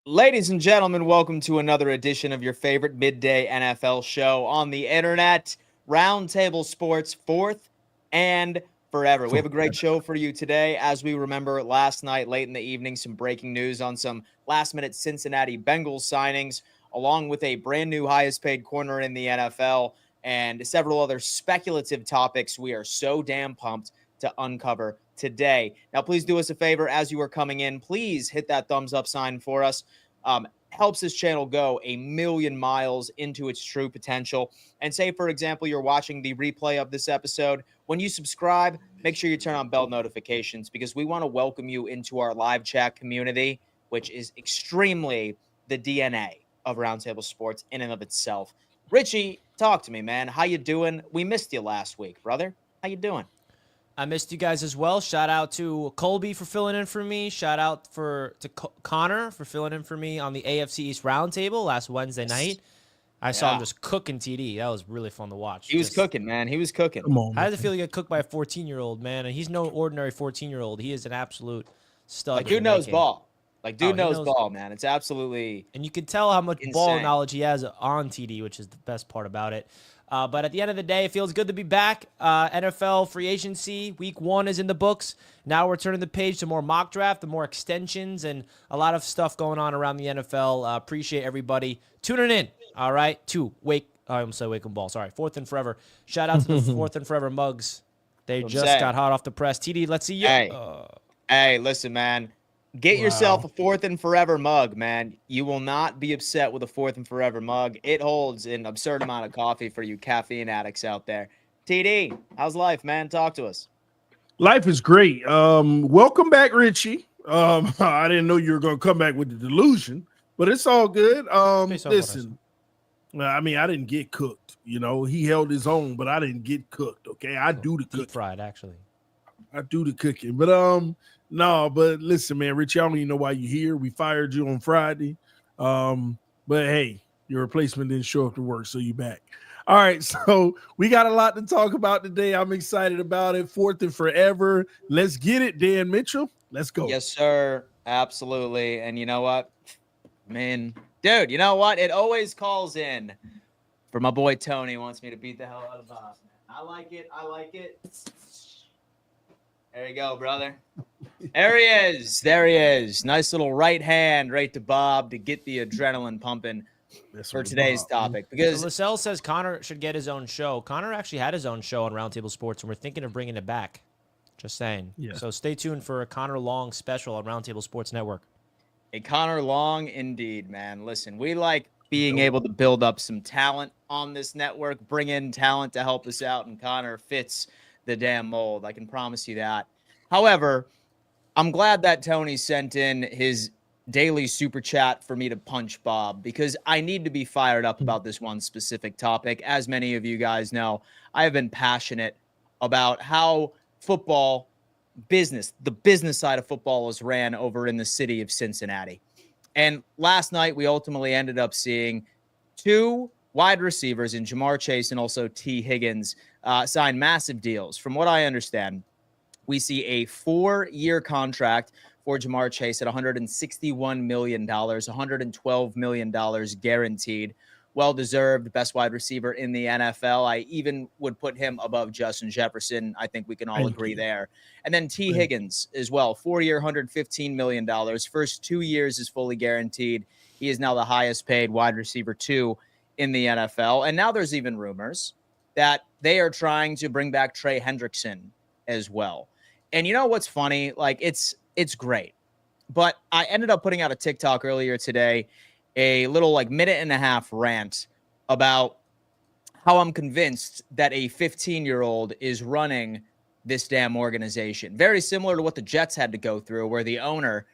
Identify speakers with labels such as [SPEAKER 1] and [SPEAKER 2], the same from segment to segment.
[SPEAKER 1] Ladies and gentlemen, welcome to another edition of your favorite midday NFL show on the internet, Roundtable Sports, fourth and forever. We have a great show for you today. As we remember last night, late in the evening, some breaking news on some last-minute Cincinnati Bengals signings, along with a brand new highest-paid corner in the NFL and several other speculative topics we are so damn pumped to uncover today. Now, please do us a favor as you are coming in. Please hit that thumbs up sign for us. Helps this channel go a million miles into its true potential. And say, for example, you're watching the replay of this episode. When you subscribe, make sure you turn on bell notifications because we want to welcome you into our live chat community, which is extremely the DNA of Roundtable Sports in and of itself. Richie, talk to me, man. How you doing? We missed you last week, brother. How you doing?
[SPEAKER 2] I missed you guys as well. Shout out to Colby for filling in for me. Shout out to Connor for filling in for me on the AFC East Roundtable last Wednesday night. I saw him just cooking TD. That was really fun to watch.
[SPEAKER 1] He was cooking, man. He was cooking.
[SPEAKER 3] Come on,
[SPEAKER 2] How does it feel to get cooked by a 14-year-old, man? And he's no ordinary 14-year-old. He is an absolute stud.
[SPEAKER 1] Like, dude knows ball. Dude knows ball, man. It's absolutely
[SPEAKER 2] And you can tell how much
[SPEAKER 1] insane.
[SPEAKER 2] ball knowledge he has on TD, which is the best part about it. But at the end of the day, it feels good to be back. NFL free agency, week 1 is in the books. Now we're turning the page to more mock draft, the more extensions, and a lot of stuff going on around the NFL. Appreciate everybody tuning in, all right, to I almost said Wake 'em Ball. Sorry, Fourth and Forever. Shout out to the Fourth and Forever mugs. They just got hot off the press. TD, let's see you.
[SPEAKER 1] Hey, listen, man. Get yourself a Fourth and Forever mug, man. You will not be upset with a Fourth and Forever mug. It holds an absurd amount of coffee for you caffeine addicts out there. TD, how's life, man? Talk to us.
[SPEAKER 3] Life is great. Welcome back, Richie. I didn't know you were going to come back with the delusion, but it's all good. Listen, I mean, I didn't get cooked. You know, he held his own, but I didn't get cooked. Okay, I do the cooking.
[SPEAKER 2] Deep fried, actually.
[SPEAKER 3] I do the cooking, but no, but listen, man, Richie, I don't even know why you're here. We fired you on Friday. But hey, your replacement didn't show up to work, so you back. All right, so we got a lot to talk about today. I'm excited about it. Fourth and Forever. Let's get it, Dan Mitchell. Let's go.
[SPEAKER 1] Yes, sir. Absolutely. And you know what? Man, dude, you know what? It always calls in for my boy Tony. Wants me to beat the hell out of Bob. I like it. I like it. There you go, brother. There he is. There he is. Nice little right hand right to Bob to get the adrenaline pumping for today's topic. Because
[SPEAKER 2] Lascelles says Connor should get his own show. Connor actually had his own show on Roundtable Sports, and we're thinking of bringing it back. Just saying. Yeah. So stay tuned for a Connor Long special on Roundtable Sports Network.
[SPEAKER 1] A Connor Long indeed, man. Listen, we like being able to build up some talent on this network, bring in talent to help us out, and Connor fits the damn mold. I can promise you that. However, I'm glad that Tony sent in his daily super chat for me to punch Bob because I need to be fired up about this one specific topic. As many of you guys know, I have been passionate about how football business, the business side of football, is ran over in the city of Cincinnati. And last night, we ultimately ended up seeing 2 wide receivers in Jamarr Chase and also Tee Higgins sign massive deals. From what I understand, we see a 4-year contract for Jamarr Chase at $161 million, $112 million guaranteed. Well-deserved, best wide receiver in the NFL. I even would put him above Justin Jefferson. I think we can all agree there. And then Tee Higgins as well, 4-year, $115 million. First 2 years is fully guaranteed. He is now the highest paid wide receiver 2 in the NFL. And now there's even rumors that they are trying to bring back Trey Hendrickson as well. And you know what's funny? Like, it's great. But I ended up putting out a TikTok earlier today, a little like minute-and-a-half rant about how I'm convinced that a 15-year-old is running this damn organization. Very similar to what the Jets had to go through, where the owner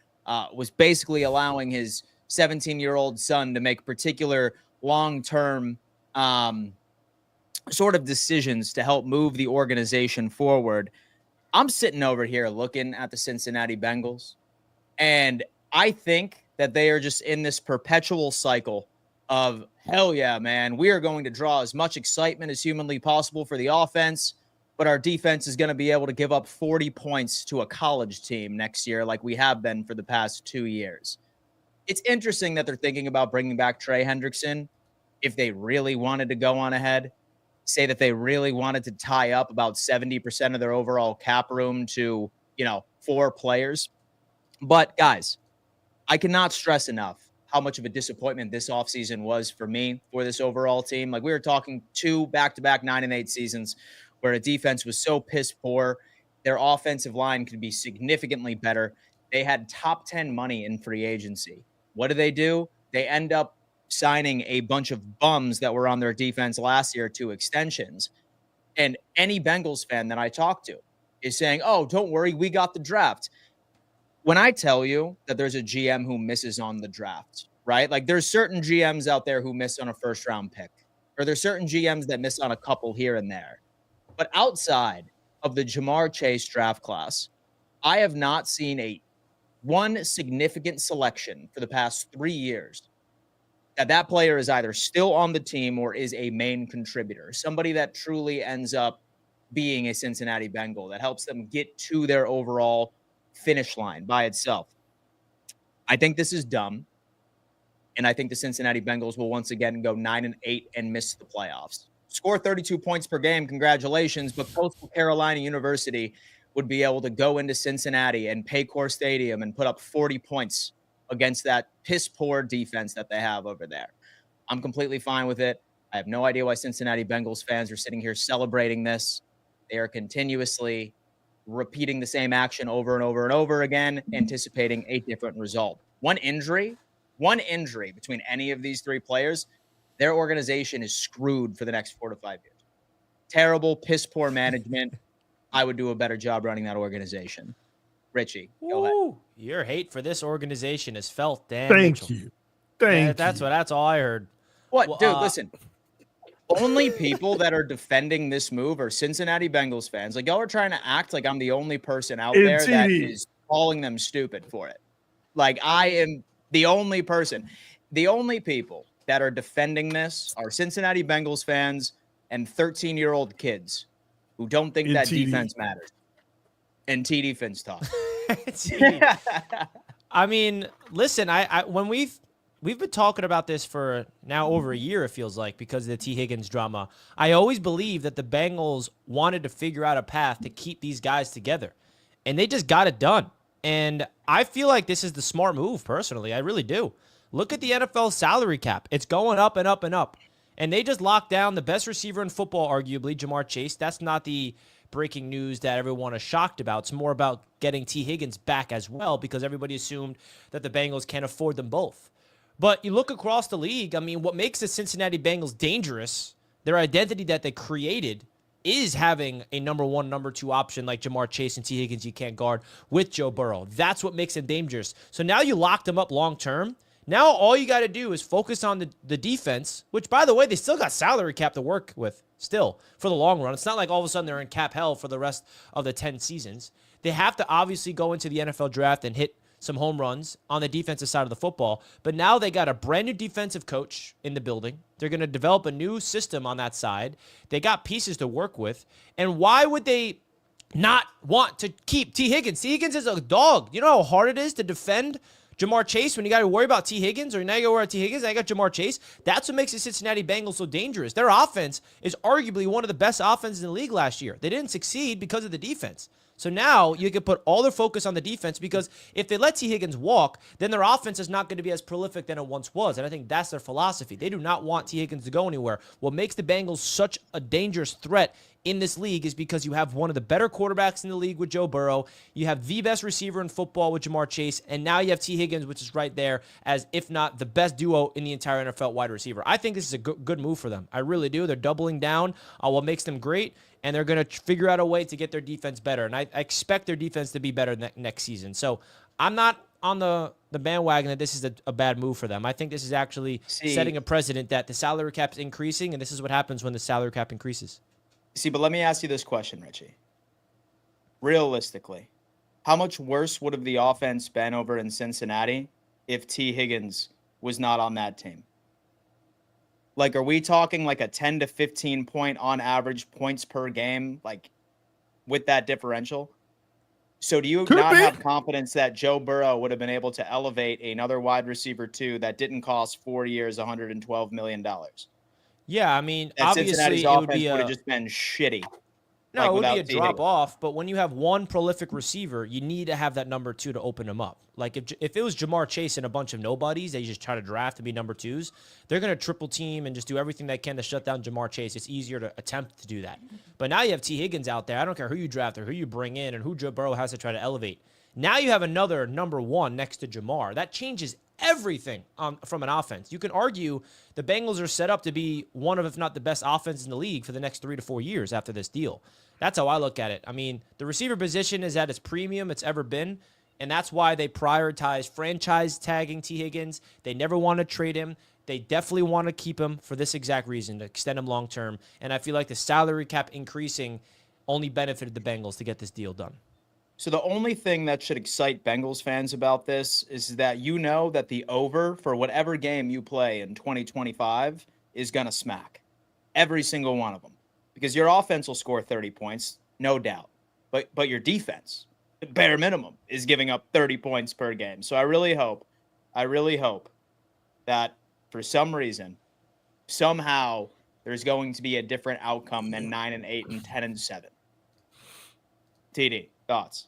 [SPEAKER 1] was basically allowing his 17-year-old son to make particular long-term sort of decisions to help move the organization forward. I'm sitting over here looking at the Cincinnati Bengals, and I think that they are just in this perpetual cycle of, hell yeah, man, we are going to draw as much excitement as humanly possible for the offense, but our defense is going to be able to give up 40 points to a college team next year like we have been for the past 2 years. It's interesting that they're thinking about bringing back Trey Hendrickson if they really wanted to go on ahead, say that they really wanted to tie up about 70% of their overall cap room to, 4 players. But guys, I cannot stress enough how much of a disappointment this offseason was for me for this overall team. Like we were talking 2 back-to-back 9-8 seasons where a defense was so piss poor. Their offensive line could be significantly better. They had top 10 money in free agency. What do? They end up signing a bunch of bums that were on their defense last year to extensions. And any Bengals fan that I talk to is saying, "Oh, don't worry, we got the draft." When I tell you that there's a GM who misses on the draft, right? Like there's certain GMs out there who miss on a first round pick, or there's certain GMs that miss on a couple here and there. But outside of the Jamarr Chase draft class, I have not seen one significant selection for the past 3 years that player is either still on the team or is a main contributor, somebody that truly ends up being a Cincinnati Bengal that helps them get to their overall finish line by itself. I think this is dumb, and I think the Cincinnati Bengals will once again go 9-8 and miss the playoffs. Score 32 points per game, congratulations, but Coastal Carolina University would be able to go into Cincinnati and Paycor Stadium and put up 40 points against that piss-poor defense that they have over there. I'm completely fine with it. I have no idea why Cincinnati Bengals fans are sitting here celebrating this. They are continuously repeating the same action over and over and over again, anticipating a different result. One injury between any of these 3 players, their organization is screwed for the next 4 to 5 years. Terrible, piss-poor management. I would do a better job running that organization. Richie, go ahead.
[SPEAKER 2] Your hate for this organization is felt, Dan.
[SPEAKER 3] Thank you.
[SPEAKER 2] That's all I heard.
[SPEAKER 1] What, well, dude? Listen. Only people that are defending this move are Cincinnati Bengals fans. Like y'all are trying to act like I'm the only person out there that is calling them stupid for it. Like I am the only person. The only people that are defending this are Cincinnati Bengals fans and 13-year-old kids who don't think that defense matters. And TD Fins talk.
[SPEAKER 2] I mean, listen, when we've been talking about this for now over a year, it feels like, because of the Tee Higgins drama. I always believed that the Bengals wanted to figure out a path to keep these guys together, and they just got it done. And I feel like this is the smart move, personally. I really do. Look at the NFL salary cap. It's going up and up and up. And they just locked down the best receiver in football, arguably, Jamarr Chase. That's not the breaking news that everyone is shocked about. It's more about getting Tee Higgins back as well, because everybody assumed that the Bengals can't afford them both. But you look across the league, I mean, what makes the Cincinnati Bengals dangerous, their identity that they created, is having a number 1, number 2 option like Jamarr Chase and Tee Higgins you can't guard with Joe Burrow. That's what makes them dangerous. So now you lock them up long term. Now all you got to do is focus on the defense, which, by the way, they still got salary cap to work with still for the long run. It's not like all of a sudden they're in cap hell for the rest of the 10 seasons. They have to obviously go into the NFL draft and hit some home runs on the defensive side of the football. But now they got a brand new defensive coach in the building. They're going to develop a new system on that side. They got pieces to work with. And why would they not want to keep Tee Higgins? Tee Higgins is a dog. You know how hard it is to defend Jamarr Chase when you got to worry about Tee Higgins, or now you got to worry about Tee Higgins, now you got Jamarr Chase? That's what makes the Cincinnati Bengals so dangerous. Their offense is arguably one of the best offenses in the league last year. They didn't succeed because of the defense. So now you can put all their focus on the defense, because if they let Tee Higgins walk, then their offense is not going to be as prolific than it once was. And I think that's their philosophy. They do not want Tee Higgins to go anywhere. What makes the Bengals such a dangerous threat in this league is because you have one of the better quarterbacks in the league with Joe Burrow. You have the best receiver in football with Jamarr Chase. And now you have Tee Higgins, which is right there as, if not the best duo in the entire NFL wide receiver. I think this is a good move for them. I really do. They're doubling down on what makes them great, and they're going to figure out a way to get their defense better. And I expect their defense to be better next season. So I'm not on the bandwagon that this is a bad move for them. I think this is actually setting a precedent that the salary cap is increasing, and this is what happens when the salary cap increases.
[SPEAKER 1] But let me ask you this question, Richie. Realistically, how much worse would have the offense been over in Cincinnati if Tee Higgins was not on that team? Like, are we talking like a 10 to 15 point on average points per game, like with that differential? So do you
[SPEAKER 3] Could
[SPEAKER 1] not
[SPEAKER 3] be.
[SPEAKER 1] have confidence that Joe Burrow would have been able to elevate another wide receiver too that didn't cost 4 years, $112 million?
[SPEAKER 2] Yeah, I mean,
[SPEAKER 1] That Cincinnati's
[SPEAKER 2] obviously it would
[SPEAKER 1] offense
[SPEAKER 2] be
[SPEAKER 1] would have
[SPEAKER 2] a
[SPEAKER 1] just been shitty,
[SPEAKER 2] no,
[SPEAKER 1] like
[SPEAKER 2] it would be a
[SPEAKER 1] without T.
[SPEAKER 2] drop
[SPEAKER 1] Higgins.
[SPEAKER 2] off. But when you have one prolific receiver, you need to have that number 2 to open them up. Like if it was Jamar Chase and a bunch of nobodies, they just try to draft to be number 2s. They're going to triple team and just do everything they can to shut down Jamar Chase. It's easier to attempt to do that. But now you have T. Higgins out there. I don't care who you draft or who you bring in and who Joe Burrow has to try to elevate. Now you have another number 1 next to Jamar. That changes everything from an offense. You can argue the Bengals are set up to be one of, if not the best offense in the league for the next 3 to 4 years after this deal. That's how I look at it. I mean, the receiver position is at its premium it's ever been, and that's why they prioritize franchise tagging T. Higgins. They never want to trade him. They definitely want to keep him for this exact reason, to extend him long term. And I feel like the salary cap increasing only benefited the Bengals to get this deal done.
[SPEAKER 1] So the only thing that should excite Bengals fans about this is that you know that the over for whatever game you play in 2025 is going to smack. Every single one of them. Because your offense will score 30 points, no doubt. But your defense, bare minimum, is giving up 30 points per game. So I really hope that for some reason, somehow, there's going to be a different outcome than 9-8 and 10-7. TD, thoughts?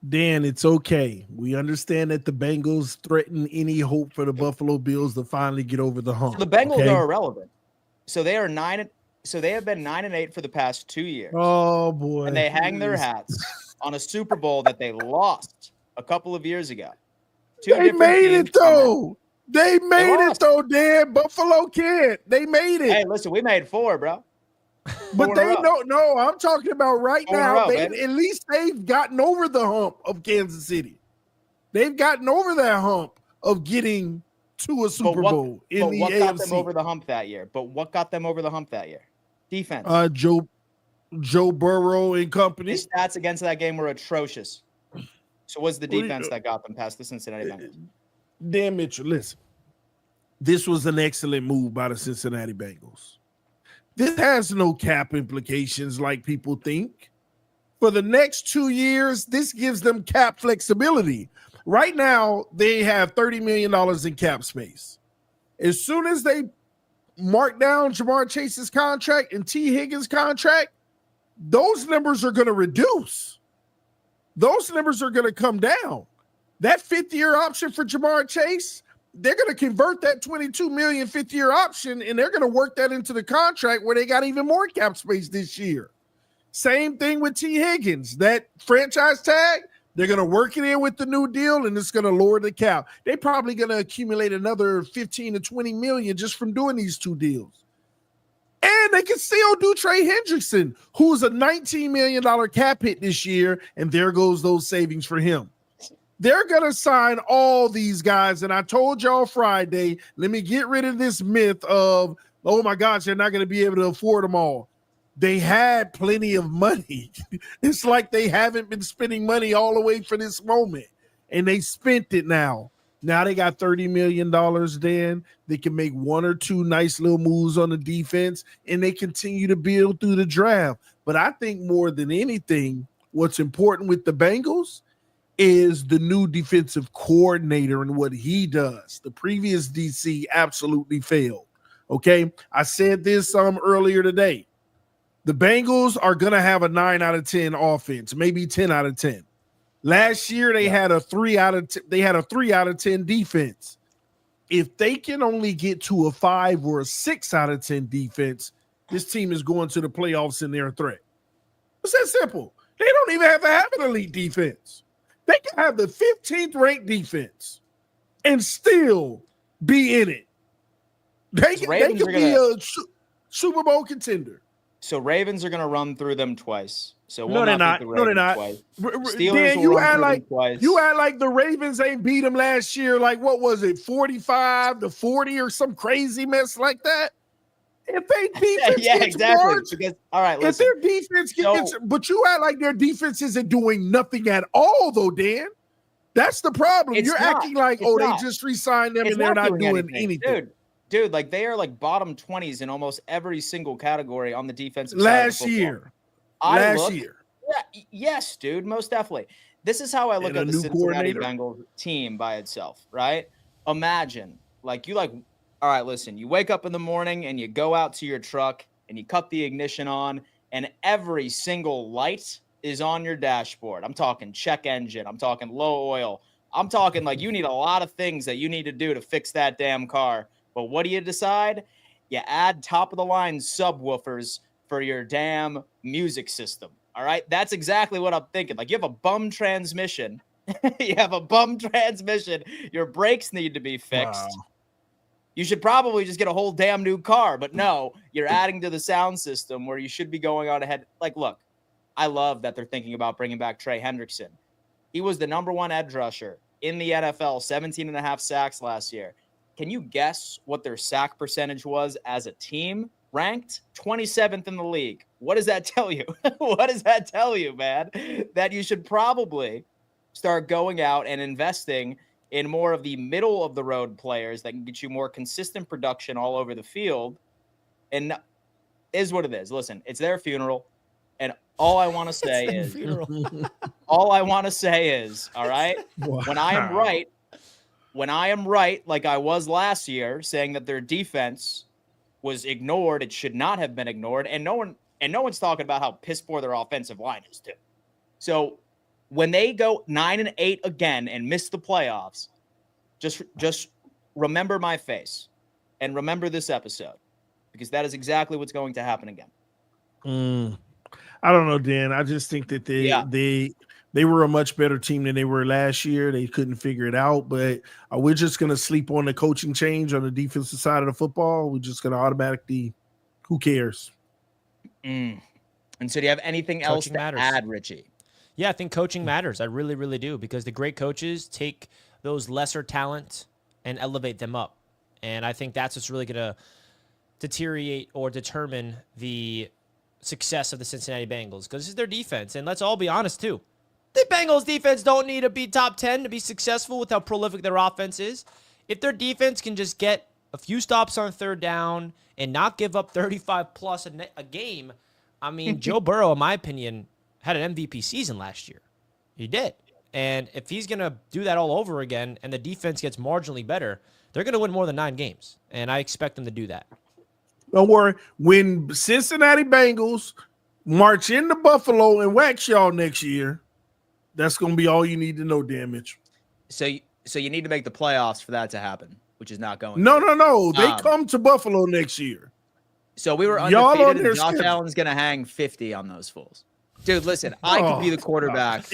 [SPEAKER 3] Dan, it's okay. We understand that the Bengals threaten any hope for the Buffalo Bills to finally get over the hump.
[SPEAKER 1] So the Bengals
[SPEAKER 3] okay?
[SPEAKER 1] are irrelevant. So they are 9. So they have been 9-8 for the past 2 years.
[SPEAKER 3] Oh boy!
[SPEAKER 1] And they hang their hats on a Super Bowl that they lost a couple of years ago.
[SPEAKER 3] They made it though. They made it though, Dan. Buffalo can't. They made it.
[SPEAKER 1] Hey, listen, we made 4, bro.
[SPEAKER 3] But they don't. No, I'm talking about right
[SPEAKER 1] 4 in a
[SPEAKER 3] now.
[SPEAKER 1] row,
[SPEAKER 3] They,
[SPEAKER 1] baby.
[SPEAKER 3] at least they've gotten over the hump of Kansas City. They've gotten over that hump of getting to a Super Bowl in the
[SPEAKER 1] what
[SPEAKER 3] AFC.
[SPEAKER 1] got them over the hump that year? Defense.
[SPEAKER 3] Joe Burrow and company.
[SPEAKER 1] His stats against that game were atrocious. So what's the defense that got them past the Cincinnati Bengals?
[SPEAKER 3] Dan Mitchell, listen. This was an excellent move by the Cincinnati Bengals. This has no cap implications like people think. For the next 2 years, this gives them cap flexibility. Right now, they have $30 million in cap space. As soon as they mark down Jamar Chase's contract and T. Higgins' contract, those numbers are going to reduce. Those numbers are going to come down. That fifth-year option for Jamar Chase, they're going to convert that $22 million fifth-year option, and they're going to work that into the contract where they got even more cap space this year. Same thing with T. Higgins. That franchise tag, they're going to work it in with the new deal, and it's going to lower the cap. They're probably going to accumulate another 15 to 20 million just from doing these two deals. And they can still do Trey Hendrickson, who's a $19 million cap hit this year, and there goes those savings for him. They're going to sign all these guys, and I told y'all Friday, let me get rid of this myth of, oh my gosh, they're not going to be able to afford them all. They had plenty of money. It's like they haven't been spending money all the way for this moment, and they spent it now. Now they got $30 million, Dan. They can make 1 or 2 nice little moves on the defense, and they continue to build through the draft. But I think more than anything, what's important with the Bengals is the new defensive coordinator and what he does. The previous DC absolutely failed. Okay, I said this earlier today. The Bengals are going to have a 9 out of 10 offense, maybe 10 out of 10. Last year they had a 3 out of 10 defense. If they can only get to a 5 or a 6 out of 10 defense, this team is going to the playoffs and they're a threat. It's that simple. They don't even have to have an elite defense. They can have the 15th ranked defense and still be in it. They could be a Super Bowl contender.
[SPEAKER 1] So Ravens are going to run through them twice. So
[SPEAKER 3] no, they're not. No, they're not. Dan, you act like the Ravens ain't beat them last year. Like, what was it, 45-40 or some crazy mess like that? If they defense gets worse,
[SPEAKER 1] because all right, listen.
[SPEAKER 3] If their defense gets, but you act like their defense isn't doing nothing at all, though, Dan. That's the problem. You're acting like, they just re-signed them and they're not doing anything.
[SPEAKER 1] Dude, like they are like bottom 20s in almost every single category on the defensive side.
[SPEAKER 3] Last year.
[SPEAKER 1] Yes, dude, most definitely. This is how I look
[SPEAKER 3] And a
[SPEAKER 1] at the
[SPEAKER 3] new
[SPEAKER 1] Cincinnati
[SPEAKER 3] coordinator.
[SPEAKER 1] Bengals team by itself, right? Imagine, all right, listen, you wake up in the morning and you go out to your truck and you cut the ignition on, and every single light is on your dashboard. I'm talking check engine, I'm talking low oil, I'm talking like you need a lot of things that you need to do to fix that damn car. But what do you decide? You add top of the line subwoofers for your damn music system. All right. That's exactly what I'm thinking. Like, you have a bum transmission. You have a bum transmission. Your brakes need to be
[SPEAKER 3] Wow.
[SPEAKER 1] fixed. You should probably just get a whole damn new car. But no, you're adding to the sound system where you should be going on ahead. Like, look, I love that they're thinking about bringing back Trey Hendrickson. He was the number one edge rusher in the NFL, 17 and a half sacks last year. Can you guess what their sack percentage was as a team? Ranked 27th in the league. What does that tell you? What does that tell you, man? That you should probably start going out and investing in more of the middle of the road players that can get you more consistent production all over the field. And is what it is. Listen, it's their funeral. And all I want to say is, all right,
[SPEAKER 3] Wow.
[SPEAKER 1] when I am right, like I was last year, saying that their defense was ignored, it should not have been ignored, and no one's talking about how piss poor their offensive line is too. So when they go 9-8 again and miss the playoffs, just remember my face and remember this episode, because that is exactly what's going to happen again.
[SPEAKER 3] I don't know, Dan. I just think that they were a much better team than they were last year. They couldn't figure it out, but we're just going to sleep on the coaching change on the defensive side of the football. We're just going to automatically, who cares?
[SPEAKER 1] And so do you have anything else to add, Richie?
[SPEAKER 2] Yeah, I think coaching matters. I really, really do, because the great coaches take those lesser talent and elevate them up. And I think that's what's really going to deteriorate or determine the success of the Cincinnati Bengals, because this is their defense. And let's all be honest, too. The Bengals defense don't need to be top 10 to be successful with how prolific their offense is. If their defense can just get a few stops on third down and not give up 35-plus a game, I mean, Joe Burrow, in my opinion, had an MVP season last year. He did. And if he's going to do that all over again and the defense gets marginally better, they're going to win more than 9 games. And I expect them to do that.
[SPEAKER 3] Don't worry. When Cincinnati Bengals march into Buffalo and wax y'all next year, that's going to be all you need to know, damage.
[SPEAKER 1] So you need to make the playoffs for that to happen, which is not going.
[SPEAKER 3] No. They come to Buffalo next year.
[SPEAKER 1] So we were undefeated, and Josh Allen's going to hang 50 on those fools. Dude, listen, I could be the quarterback.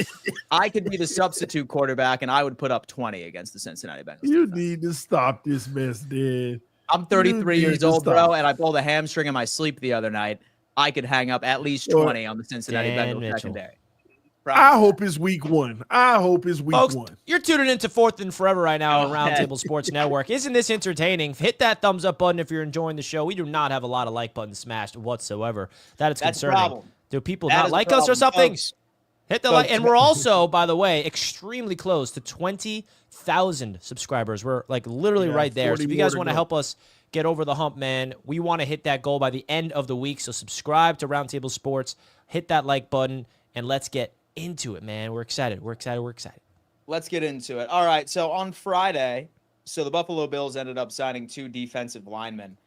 [SPEAKER 1] I could be the substitute quarterback, and I would put up 20 against the Cincinnati Bengals.
[SPEAKER 3] You need to stop this mess, dude.
[SPEAKER 1] I'm 33 years old, bro, and I pulled a hamstring in my sleep the other night. I could hang up at least 20 on the Cincinnati Bengals secondary.
[SPEAKER 3] I hope it's week 1. Folks,
[SPEAKER 2] you're tuning into Fourth and Forever right now on Roundtable Sports Network. Isn't this entertaining? Hit that thumbs up button if you're enjoying the show. We do not have a lot of like buttons smashed whatsoever. That's concerning.
[SPEAKER 1] Problem.
[SPEAKER 2] Do people not like us or something?
[SPEAKER 1] Folks.
[SPEAKER 2] Hit the like. And we're also, by the way, extremely close to 20,000 subscribers. We're like literally right there. So if you guys want to help us get over the hump, man, we want to hit that goal by the end of the week. So subscribe to Roundtable Sports, hit that like button, and let's get into it, man. We're excited.
[SPEAKER 1] Let's get into it. All right. So on Friday, the Buffalo Bills ended up signing 2 defensive linemen,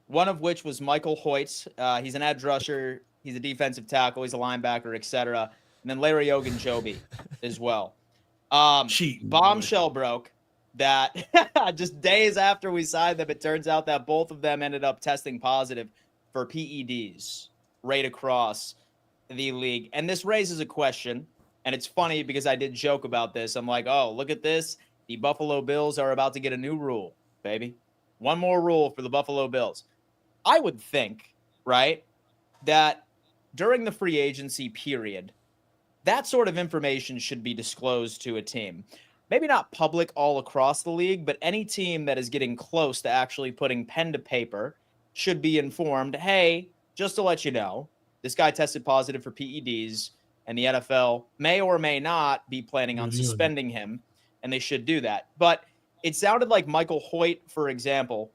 [SPEAKER 1] one of which was Michael Hoyt. He's an edge rusher. He's a defensive tackle. He's a linebacker, etc. And then Larry Ogunjobi as well. Bombshell broke that just days after we signed them, it turns out that both of them ended up testing positive for PEDs right across the league. And this raises a question, and it's funny because I did joke about this. I'm like, oh, look at this. The Buffalo Bills are about to get a new rule, baby. One more rule for the Buffalo Bills. I would think, right, that during the free agency period, that sort of information should be disclosed to a team. Maybe not public all across the league, but any team that is getting close to actually putting pen to paper should be informed, hey, just to let you know, this guy tested positive for PEDs, and the NFL may or may not be planning on suspending him, and they should do that. But it sounded like Michael Hoyt, for example,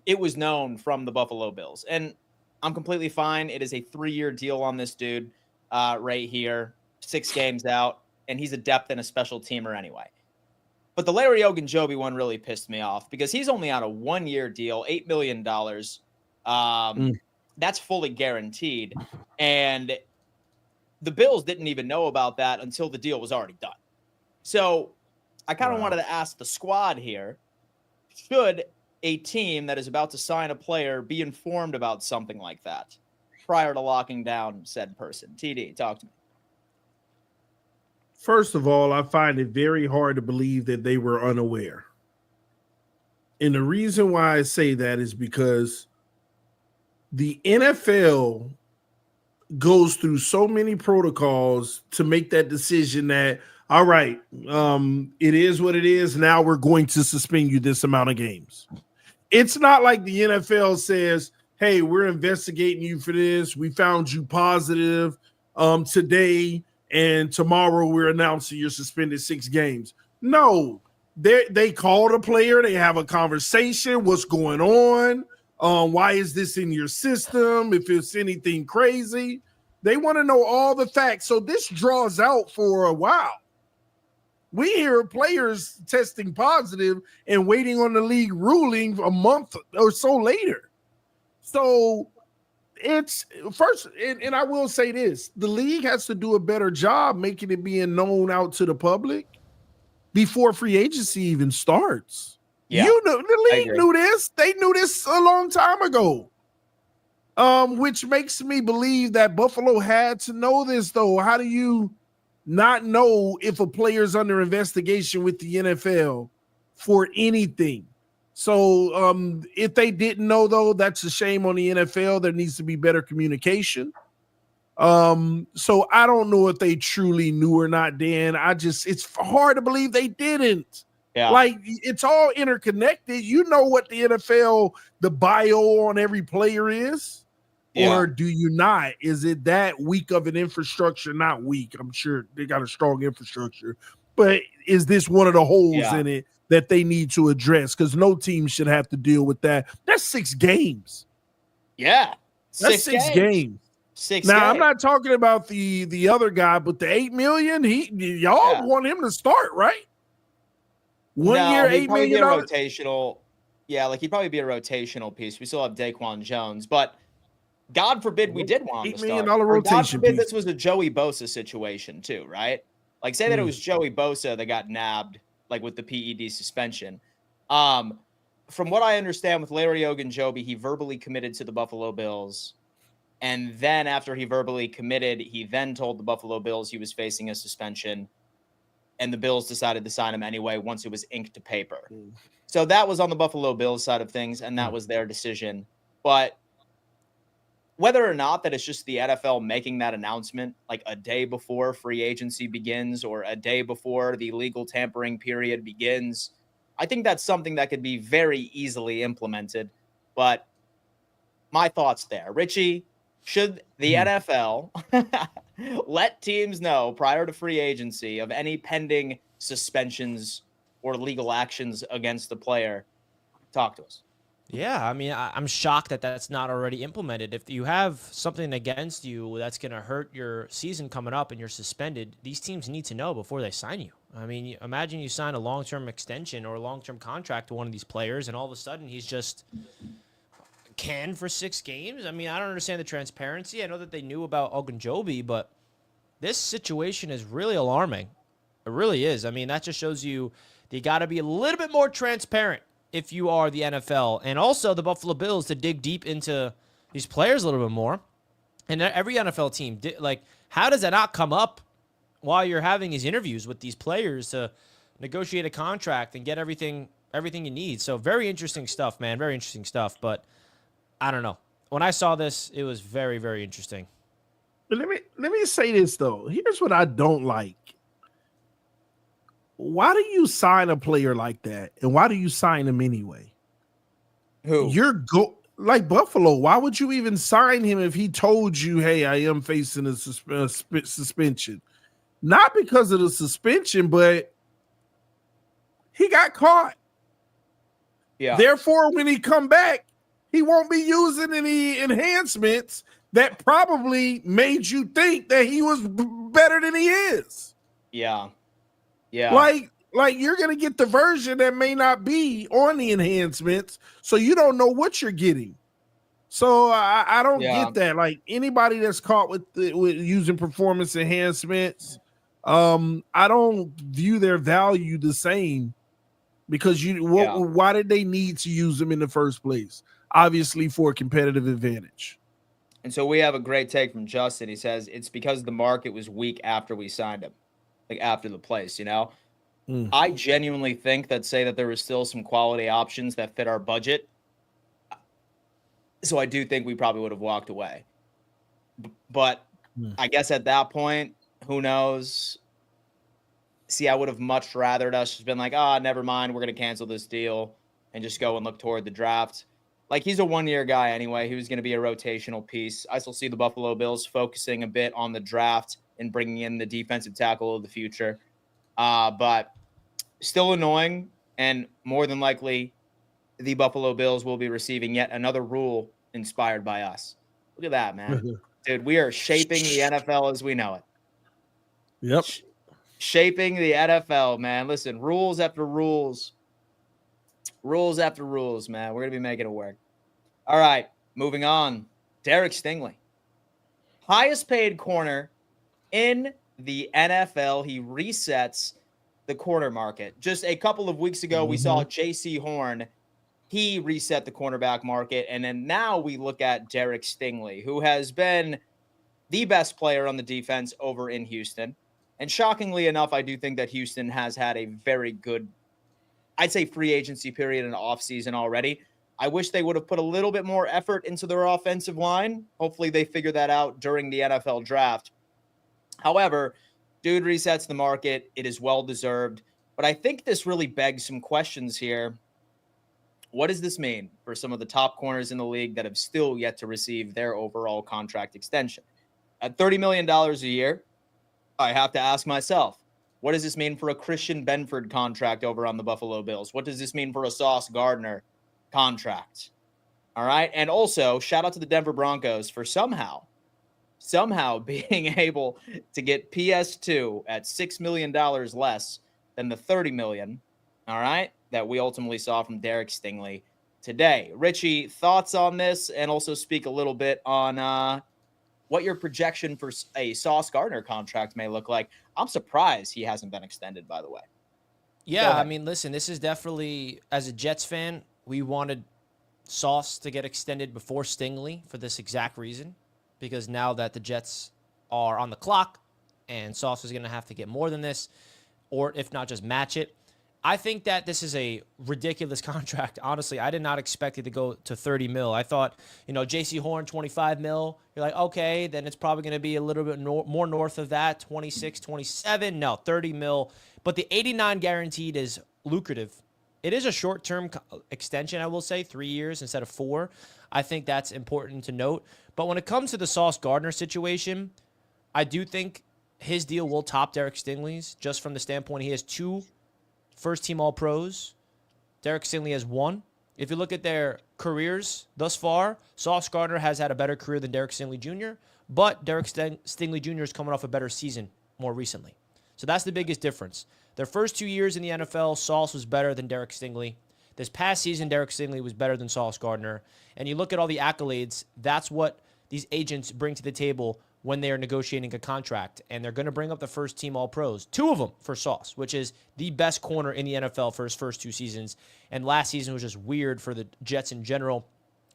[SPEAKER 1] it was known from the Buffalo Bills. And I'm completely fine. It is a 3-year deal on this dude. right here, 6 games out, and he's a depth and a special teamer anyway. But the Larry Ogunjobi one really pissed me off because he's only on a 1-year deal, $8 million. That's fully guaranteed. And the Bills didn't even know about that until the deal was already done. So I kind of wanted to ask the squad here, should a team that is about to sign a player be informed about something like that prior to locking down said person? TD, talk to me.
[SPEAKER 3] First of all, I find it very hard to believe that they were unaware. And the reason why I say that is because the NFL goes through so many protocols to make that decision that, all right, it is what it is. Now we're going to suspend you this amount of games. It's not like the NFL says, hey, we're investigating you for this. We found you positive today, and tomorrow we're announcing you're suspended 6 games. No, they call the player. They have a conversation. What's going on? Why is this in your system? If it's anything crazy, they want to know all the facts. So this draws out for a while. We hear players testing positive and waiting on the league ruling a month or so later. So it's first, and I will say this, the league has to do a better job making it being known out to the public before free agency even starts. Yeah, you know, the league knew this. They knew this a long time ago. Which makes me believe that Buffalo had to know this, though. How do you not know if a player's under investigation with the NFL for anything? So if they didn't know, though, that's a shame on the NFL. There needs to be better communication. So I don't know if they truly knew or not, Dan. It's hard to believe they didn't. Yeah. Like, it's all interconnected. You know what the NFL, the bio on every player is, or do you not? Is it that weak of an infrastructure? Not weak. I'm sure they got a strong infrastructure, but is this one of the holes in it that they need to address? Because no team should have to deal with that. That's 6 games.
[SPEAKER 1] Yeah.
[SPEAKER 3] That's 6 games.
[SPEAKER 1] 6
[SPEAKER 3] now,
[SPEAKER 1] games.
[SPEAKER 3] I'm not talking about the other guy, but the $8 million, y'all want him to start, right? 1 year, $8 million.
[SPEAKER 1] Rotational. Yeah, like he'd probably be a rotational piece. We still have Daquan Jones, but God forbid we did want him to start. $8 million rotation God forbid piece. This was a Joey Bosa situation too, right? Like say that it was Joey Bosa that got nabbed, like with the PED suspension. From what I understand with Larry Ogunjobi, he verbally committed to the Buffalo Bills. And then after he verbally committed, he then told the Buffalo Bills he was facing a suspension. And the Bills decided to sign him anyway once it was inked to paper. So that was on the Buffalo Bills side of things, and that was their decision. But whether or not that it's just the NFL making that announcement like a day before free agency begins or a day before the legal tampering period begins, I think that's something that could be very easily implemented. But my thoughts there. Richie, should the NFL let teams know prior to free agency of any pending suspensions or legal actions against the player? Talk to us.
[SPEAKER 2] Yeah, I mean, I'm shocked that that's not already implemented. If you have something against you that's going to hurt your season coming up and you're suspended, these teams need to know before they sign you. I mean, imagine you sign a long-term extension or a long-term contract to one of these players, and all of a sudden he's just canned for 6 games. I mean, I don't understand the transparency. I know that they knew about Ogunjobi, but this situation is really alarming. It really is. I mean, that just shows you got to be a little bit more transparent if you are the NFL, and also the Buffalo Bills to dig deep into these players a little bit more. And every NFL team, like, how does that not come up while you're having these interviews with these players to negotiate a contract and get everything you need? So very interesting stuff, man. Very interesting stuff. But I don't know. When I saw this, it was very, very interesting.
[SPEAKER 3] But let me say this though. Here's what I don't like. Why do you sign a player like that? And why do you sign him anyway?
[SPEAKER 1] Who?
[SPEAKER 3] Like Buffalo. Why would you even sign him if he told you, hey, I am facing a suspension? Not because of the suspension, but he got caught. Yeah. Therefore, when he come back, he won't be using any enhancements that probably made you think that he was better than he is.
[SPEAKER 1] Yeah. Yeah.
[SPEAKER 3] Like you're going to get the version that may not be on the enhancements, so you don't know what you're getting. So I don't get that. Like anybody that's caught with using performance enhancements, I don't view their value the same because why did they need to use them in the first place? Obviously for a competitive advantage.
[SPEAKER 1] And so we have a great take from Justin. He says it's because the market was weak after we signed him, like after the place, you know? I genuinely think that there was still some quality options that fit our budget. So I do think we probably would have walked away. But I guess at that point, who knows? See, I would have much rathered us just been like, never mind. We're going to cancel this deal and just go and look toward the draft. Like, he's a one-year guy anyway. He was going to be a rotational piece. I still see the Buffalo Bills focusing a bit on the draft and bringing in the defensive tackle of the future. But still annoying, and more than likely, the Buffalo Bills will be receiving yet another rule inspired by us. Look at that, man. Dude, we are shaping the NFL as we know it.
[SPEAKER 3] Yep.
[SPEAKER 1] Shaping the NFL, man. Listen, rules after rules. Rules after rules, man. We're going to be making it work. All right, moving on. Derek Stingley. Highest paid corner in the NFL. He resets the corner market. Just a couple of weeks ago, we saw J.C. Horn. He reset the cornerback market. And then now we look at Derek Stingley, who has been the best player on the defense over in Houston. And shockingly enough, I do think that Houston has had a very good, I'd say, free agency period and offseason already. I wish they would have put a little bit more effort into their offensive line. Hopefully they figure that out during the NFL draft. However, dude resets the market. It is well-deserved. But I think this really begs some questions here. What does this mean for some of the top corners in the league that have still yet to receive their overall contract extension? At $30 million a year, I have to ask myself, what does this mean for a Christian Benford contract over on the Buffalo Bills? What does this mean for a Sauce Gardner contract? All right. And also, shout out to the Denver Broncos for somehow being able to get PS2 at $6 million less than the $30 million, all right, that we ultimately saw from Derek Stingley today. Richie, thoughts on this, and also speak a little bit on what your projection for a Sauce Gardner contract may look like. I'm surprised he hasn't been extended, by the way.
[SPEAKER 2] Yeah, I mean, listen, this is definitely, as a Jets fan, we wanted Sauce to get extended before Stingley for this exact reason, because now that the Jets are on the clock and Sauce is going to have to get more than this, or if not just match it. I think that this is a ridiculous contract. Honestly, I did not expect it to go to 30 mil. I thought, J.C. Horn, 25 mil. You're like, okay, then it's probably going to be a little bit more north of that, 26, 27. No, 30 mil. But the 89 guaranteed is lucrative. It is a short-term extension, I will say, 3 years instead of 4. I think that's important to note. But when it comes to the Sauce Gardner situation, I do think his deal will top Derek Stingley's, just from the standpoint he has 2 first-team All-Pros. Derek Stingley has 1. If you look at their careers thus far, Sauce Gardner has had a better career than Derek Stingley Jr., but Derek Stingley Jr. is coming off a better season more recently. So that's the biggest difference. Their first 2 years in the NFL, Sauce was better than Derek Stingley. This past season, Derek Stingley was better than Sauce Gardner. And you look at all the accolades, that's what these agents bring to the table when they are negotiating a contract. And they're going to bring up the first-team All-Pros, 2 of them for Sauce, which is the best corner in the NFL for his first 2 seasons. And last season was just weird for the Jets in general.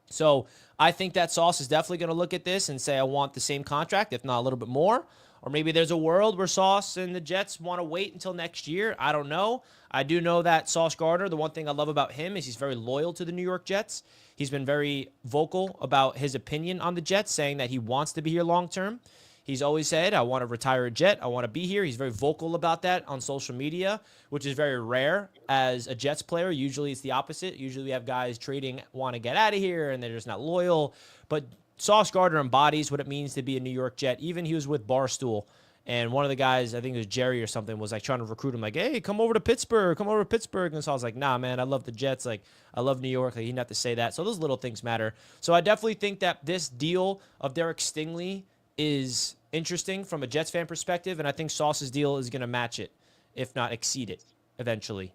[SPEAKER 2] So I think that Sauce is definitely going to look at this and say, I want the same contract, if not a little bit more. Or maybe there's a world where Sauce and the Jets want to wait until next year. I don't know. I do know that Sauce Gardner, the one thing I love about him is he's very loyal to the New York Jets. He's been very vocal about his opinion on the Jets, saying that he wants to be here long term. He's always said, I want to retire a Jet. I want to be here. He's very vocal about that on social media, which is very rare as a Jets player. Usually it's the opposite. Usually we have guys trading, want to get out of here, and they're just not loyal. But Sauce Gardner embodies what it means to be a New York Jet. Even he was with Barstool And one of the guys, I think it was Jerry or something, was like trying to recruit him, like, hey, come over to Pittsburgh. And so I was like, nah, man, I love the Jets. Like, I love New York. Like, he didn't have to say that. So those little things matter. So I definitely think that this deal of Derek Stingley is interesting from a Jets fan perspective. And I think Sauce's deal is going to match it, if not exceed it eventually,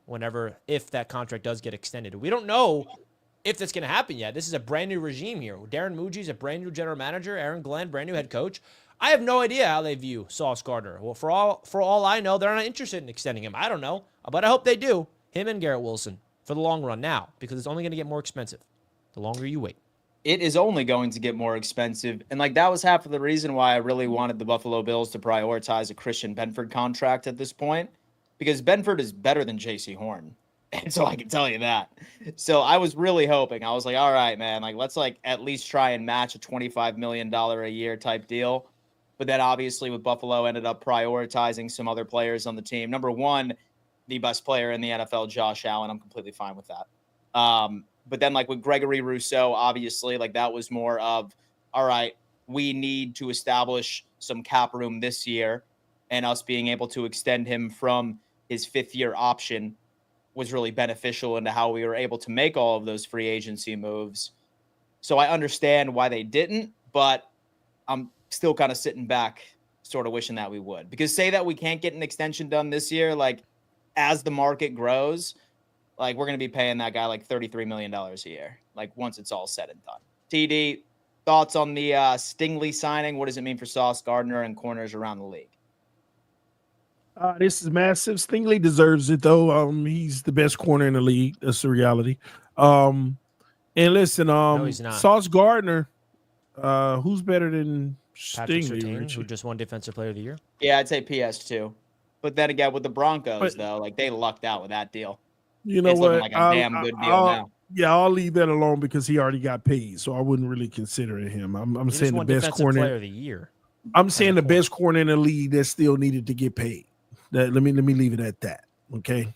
[SPEAKER 2] if that contract does get extended. We don't know if that's going to happen yet. This is a brand new regime here. Darren Muji's a brand new general manager. Aaron Glenn, brand new head coach. I have no idea how they view Sauce Gardner. Well, for all I know, they're not interested in extending him. I don't know, but I hope they do. Him and Garrett Wilson for the long run now, because it's only going to get more expensive the longer you wait.
[SPEAKER 1] It is only going to get more expensive. And like that was half of the reason why I really wanted the Buffalo Bills to prioritize a Christian Benford contract at this point, because Benford is better than JC Horn. And so I can tell you that. So I was really hoping. I was like, all right, man, like let's like at least try and match a $25 million a year type deal. But then obviously with Buffalo ended up prioritizing some other players on the team. Number one, the best player in the NFL, Josh Allen. I'm completely fine with that. But then like with Gregory Rousseau, obviously like that was more of, all right, we need to establish some cap room this year, and us being able to extend him from his 5th-year option was really beneficial into how we were able to make all of those free agency moves. So I understand why they didn't, but I'm still kind of sitting back, sort of wishing that we would. Because say that we can't get an extension done this year, like as the market grows, like we're going to be paying that guy like $33 million a year, like once it's all said and done. TD, thoughts on the Stingley signing? What does it mean for Sauce Gardner and corners around the league?
[SPEAKER 3] This is massive. Stingley deserves it, though. He's the best corner in the league. That's the reality. And listen,
[SPEAKER 2] No, he's not.
[SPEAKER 3] Sauce Gardner, who's better than
[SPEAKER 2] Patrick
[SPEAKER 3] Stingley?
[SPEAKER 2] Surtain, who just won Defensive Player of the Year.
[SPEAKER 1] Yeah, I'd say PS2. But then again, with the Broncos, though, like they lucked out with that deal.
[SPEAKER 3] You know
[SPEAKER 1] it's
[SPEAKER 3] what?
[SPEAKER 1] looking like a damn good deal now.
[SPEAKER 3] Yeah, I'll leave that alone because he already got paid, so I wouldn't really consider him. I'm saying the best corner.
[SPEAKER 2] Player of the year.
[SPEAKER 3] I'm saying the best corner in the league that still needed to get paid. Let me leave it at that. Okay.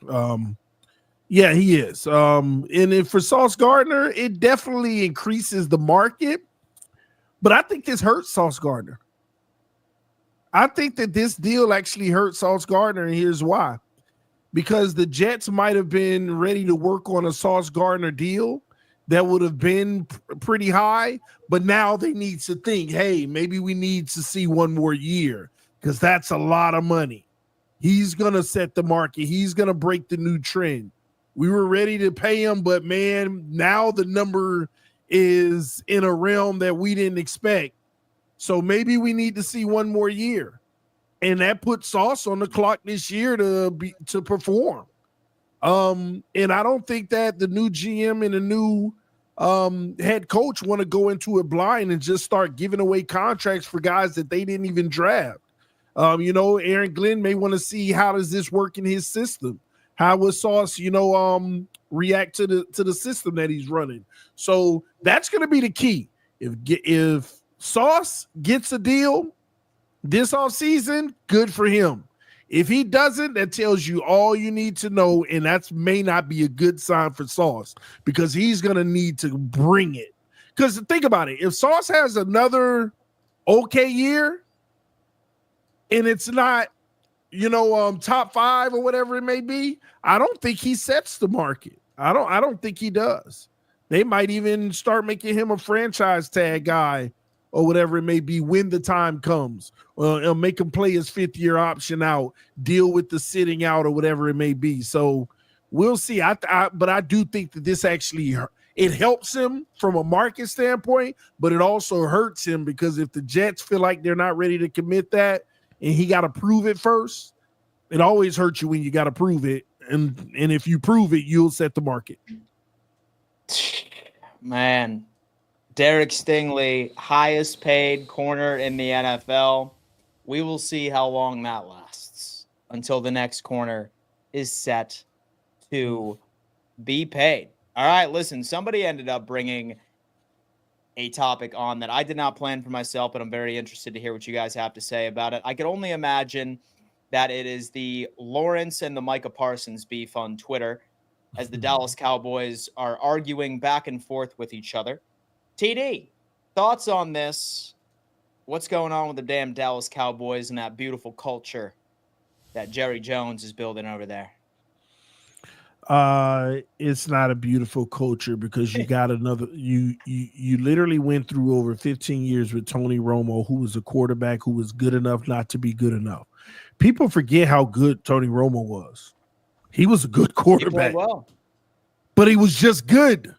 [SPEAKER 3] Yeah, he is. And if for Sauce Gardner, it definitely increases the market. But I think this hurts Sauce Gardner. I think that this deal actually hurts Sauce Gardner, and here's why. Because the Jets might have been ready to work on a Sauce Gardner deal that would have been pretty high, but now they need to think, hey, maybe we need to see one more year because that's a lot of money. He's going to set the market. He's going to break the new trend. We were ready to pay him, but man, now the number is in a realm that we didn't expect. So maybe we need to see one more year. And that puts Sauce on the clock this year to perform. And I don't think that the new GM and the new head coach want to go into it blind and just start giving away contracts for guys that they didn't even draft. Aaron Glenn may want to see how does this work in his system. How will Sauce, react to the system that he's running? So that's going to be the key. If Sauce gets a deal this offseason, good for him. If he doesn't, that tells you all you need to know, and that may not be a good sign for Sauce because he's going to need to bring it. Because think about it. If Sauce has another okay year and it's not, top 5 or whatever it may be, I don't think he sets the market. I don't think he does. They might even start making him a franchise tag guy or whatever it may be when the time comes. Make him play his 5th-year option out, deal with the sitting out or whatever it may be. So we'll see. But I do think that this actually it helps him from a market standpoint, but it also hurts him because if the Jets feel like they're not ready to commit that and he got to prove it first, it always hurts you when you got to prove it. And if you prove it, you'll set the market.
[SPEAKER 1] Man, Derek Stingley, highest paid corner in the NFL. We will see how long that lasts until the next corner is set to be paid. All right, listen, somebody ended up bringing a topic on that I did not plan for myself, but I'm very interested to hear what you guys have to say about it. I could only imagine that it is the Lawrence and the Micah Parsons beef on Twitter as the Dallas Cowboys are arguing back and forth with each other. TD, thoughts on this? What's going on with the damn Dallas Cowboys and that beautiful culture that Jerry Jones is building over there?
[SPEAKER 3] It's not a beautiful culture because you got another you literally went through over 15 years with Tony Romo, who was a quarterback who was good enough not to be good enough. People forget how good Tony Romo was. He was a good
[SPEAKER 1] He played
[SPEAKER 3] quarterback,
[SPEAKER 1] well.
[SPEAKER 3] but he was just good.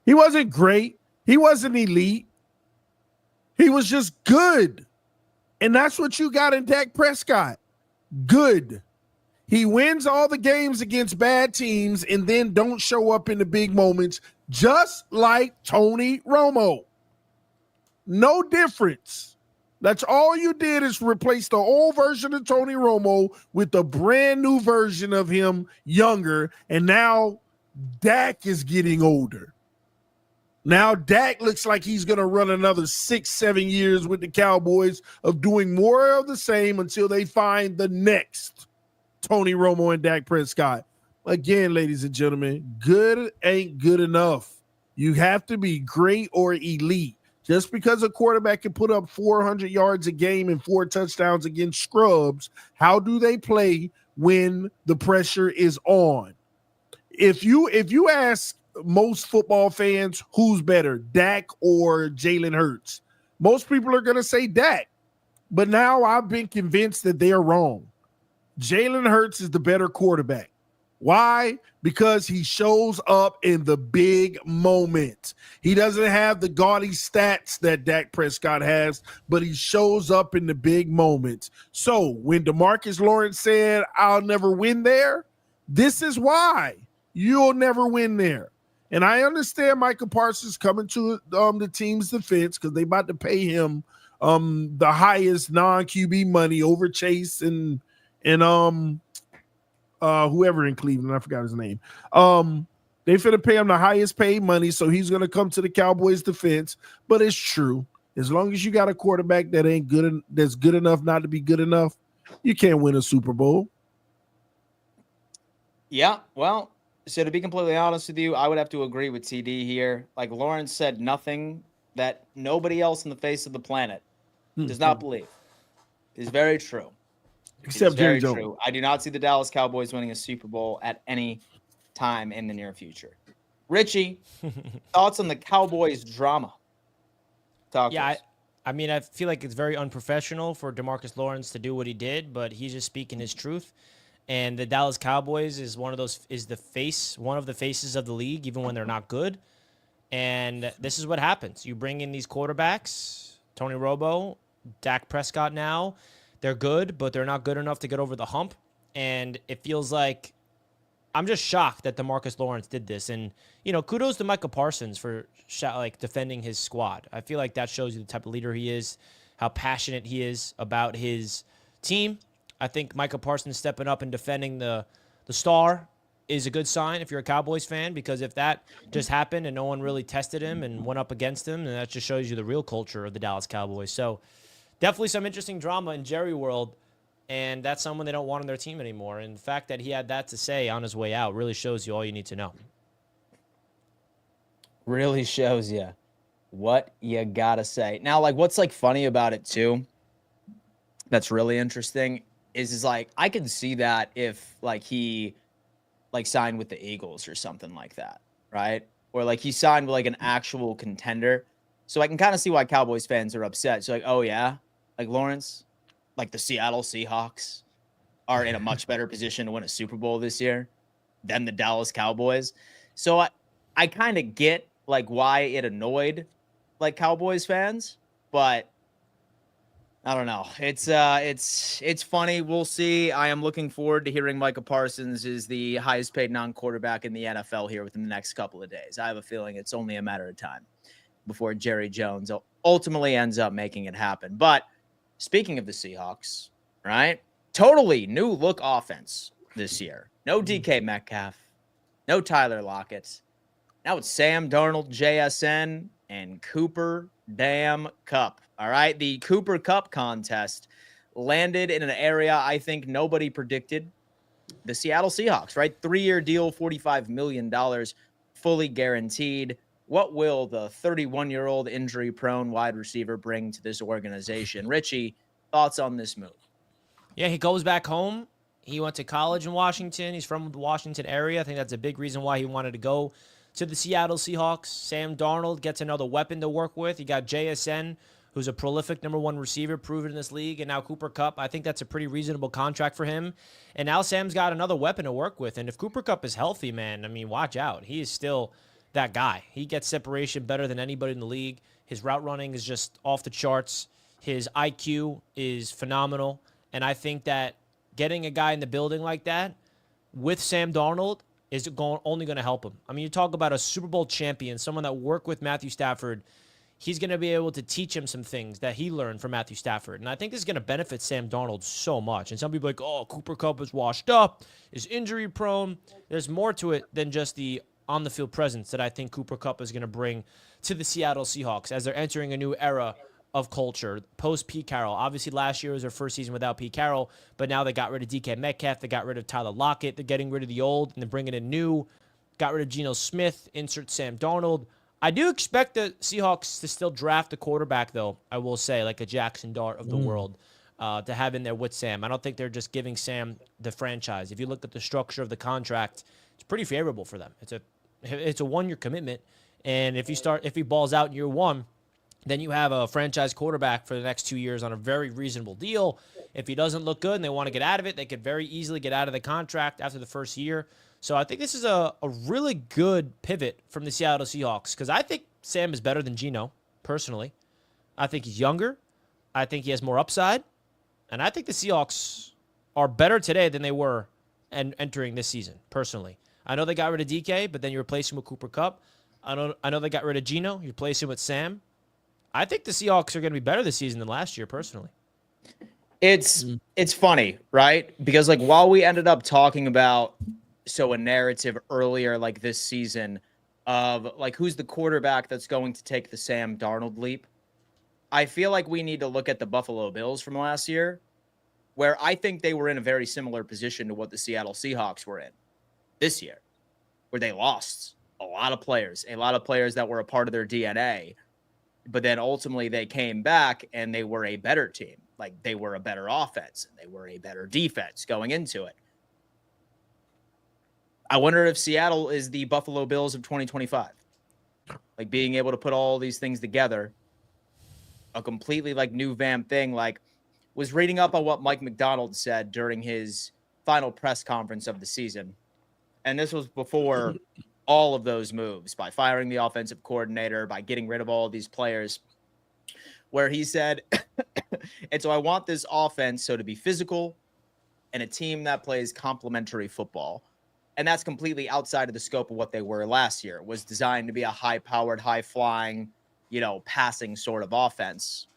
[SPEAKER 3] He wasn't great. He wasn't elite. He was just good. And that's what you got in Dak Prescott. Good. He wins all the games against bad teams and then don't show up in the big moments, just like Tony Romo. No difference. That's all you did is replace the old version of Tony Romo with a brand new version of him, younger, and now Dak is getting older. Now Dak looks like he's going to run another 6-7 years with the Cowboys of doing more of the same until they find the next Tony Romo and Dak Prescott. Again, ladies and gentlemen, good ain't good enough. You have to be great or elite. Just because a quarterback can put up 400 yards a game and 4 touchdowns against scrubs, how do they play when the pressure is on? If you ask most football fans who's better, Dak or Jalen Hurts, most people are going to say Dak. But now I've been convinced that they're wrong. Jalen Hurts is the better quarterback. Why? Because he shows up in the big moment. He doesn't have the gaudy stats that Dak Prescott has, but he shows up in the big moments. So when DeMarcus Lawrence said, "I'll never win there," this is why you'll never win there. And I understand Micah Parsons coming to the team's defense because they about to pay him the highest non-QB money over Chase and whoever in Cleveland, I forgot his name. They finna pay him the highest paid money, so he's gonna come to the Cowboys' defense. But it's true. As long as you got a quarterback that ain't good, that's good enough not to be good enough, you can't win a Super Bowl.
[SPEAKER 1] Yeah, well, so to be completely honest with you, I would have to agree with TD here. Like Lawrence said, nothing that nobody else on the face of the planet does not believe is very true.
[SPEAKER 3] Except Jerry Jones.
[SPEAKER 1] True. I do not see the Dallas Cowboys winning a Super Bowl at any time in the near future. Richie, thoughts on the Cowboys drama?
[SPEAKER 2] I mean, I feel like it's very unprofessional for DeMarcus Lawrence to do what he did, but he's just speaking his truth. And the Dallas Cowboys is one of the faces of the league, even when they're not good. And this is what happens. You bring in these quarterbacks, Tony Romo, Dak Prescott now. They're good, but they're not good enough to get over the hump. And it feels like I'm just shocked that DeMarcus Lawrence did this. And, kudos to Micah Parsons for defending his squad. I feel like that shows you the type of leader he is, how passionate he is about his team. I think Micah Parsons stepping up and defending the star is a good sign if you're a Cowboys fan, because if that just happened and no one really tested him and went up against him, then that just shows you the real culture of the Dallas Cowboys. So definitely some interesting drama in Jerry world, and that's someone they don't want on their team anymore. And the fact that he had that to say on his way out really shows you all you need to know.
[SPEAKER 1] Really shows you what you gotta say. Now, what's funny about it too, that's really interesting, is I can see that if he signed with the Eagles or something like that, right? Or he signed with an actual contender. So I can kind of see why Cowboys fans are upset. So oh yeah, Lawrence, the Seattle Seahawks are in a much better position to win a Super Bowl this year than the Dallas Cowboys. So I kind of get why it annoyed Cowboys fans, but I don't know. It's funny. We'll see. I am looking forward to hearing Micah Parsons is the highest paid non-quarterback in the NFL here within the next couple of days. I have a feeling it's only a matter of time before Jerry Jones ultimately ends up making it happen. But speaking of the Seahawks, right? Totally new look offense this year. No DK Metcalf, no Tyler Lockett. Now it's Sam Darnold, JSN, and Cooper Kupp. All right. The Cooper Kupp contest landed in an area I think nobody predicted. The Seattle Seahawks, right? 3-year deal, $45 million, fully guaranteed. what will the 31-year-old injury-prone wide receiver bring to this organization? Richie, thoughts on this move?
[SPEAKER 2] Yeah, he goes back home. He went to college in Washington. He's from the Washington area. I think that's a big reason why he wanted to go to the Seattle Seahawks. Sam Darnold gets another weapon to work with. You got JSN, who's a prolific number one receiver, proven in this league, and now Cooper Kupp. I think that's a pretty reasonable contract for him. And now Sam's got another weapon to work with. And if Cooper Kupp is healthy, man, I mean, watch out. He is still that guy. He gets separation better than anybody in the league. His route running is just off the charts. His IQ is phenomenal. And I think that getting a guy in the building like that with Sam Darnold is only going to help him. I mean, you talk about a Super Bowl champion, someone that worked with Matthew Stafford. He's going to be able to teach him some things that he learned from Matthew Stafford. And I think this is going to benefit Sam Darnold so much. And some people are like, oh, Cooper Kupp is washed up, is injury prone. There's more to it than just the on-the-field presence that I think Cooper Kupp is going to bring to the Seattle Seahawks as they're entering a new era of culture post Pete Carroll. Obviously, last year was their first season without Pete Carroll, but now they got rid of DK Metcalf. They got rid of Tyler Lockett. They're getting rid of the old and they're bringing in new. Got rid of Geno Smith. Insert Sam Darnold. I do expect the Seahawks to still draft a quarterback, though, I will say, like a Jackson Dart of the world, to have in there with Sam. I don't think they're just giving Sam the franchise. If you look at the structure of the contract, it's pretty favorable for them. It's a one-year commitment, and if he balls out in year one, then you have a franchise quarterback for the next 2 years on a very reasonable deal. If he doesn't look good and they want to get out of it, they could very easily get out of the contract after the first year. So I think this is a really good pivot from the Seattle Seahawks because I think Sam is better than Geno, personally. I think he's younger. I think he has more upside. And I think the Seahawks are better today than they were entering this season, personally. I know they got rid of DK, but then you replace him with Cooper Kupp. I know they got rid of Geno. You replace him with Sam. I think the Seahawks are going to be better this season than last year, personally.
[SPEAKER 1] It's funny, right? Because like while we ended up talking about a narrative earlier like this season of like who's the quarterback that's going to take the Sam Darnold leap, I feel like we need to look at the Buffalo Bills from last year, where I think they were in a very similar position to what the Seattle Seahawks were in this year, where they lost a lot of players that were a part of their DNA. But then ultimately they came back and they were a better team. Like they were a better offense and they were a better defense going into it. I wonder if Seattle is the Buffalo Bills of 2025. Like being able to put all these things together, a completely like new vamp thing. Like was reading up on what Mike McDonald said during his final press conference of the season. And this was before all of those moves, by firing the offensive coordinator, by getting rid of all of these players, where he said, and so I want this offense to be physical and a team that plays complementary football. And that's completely outside of the scope of what they were last year. It was designed to be a high-powered, high-flying, passing sort of offense.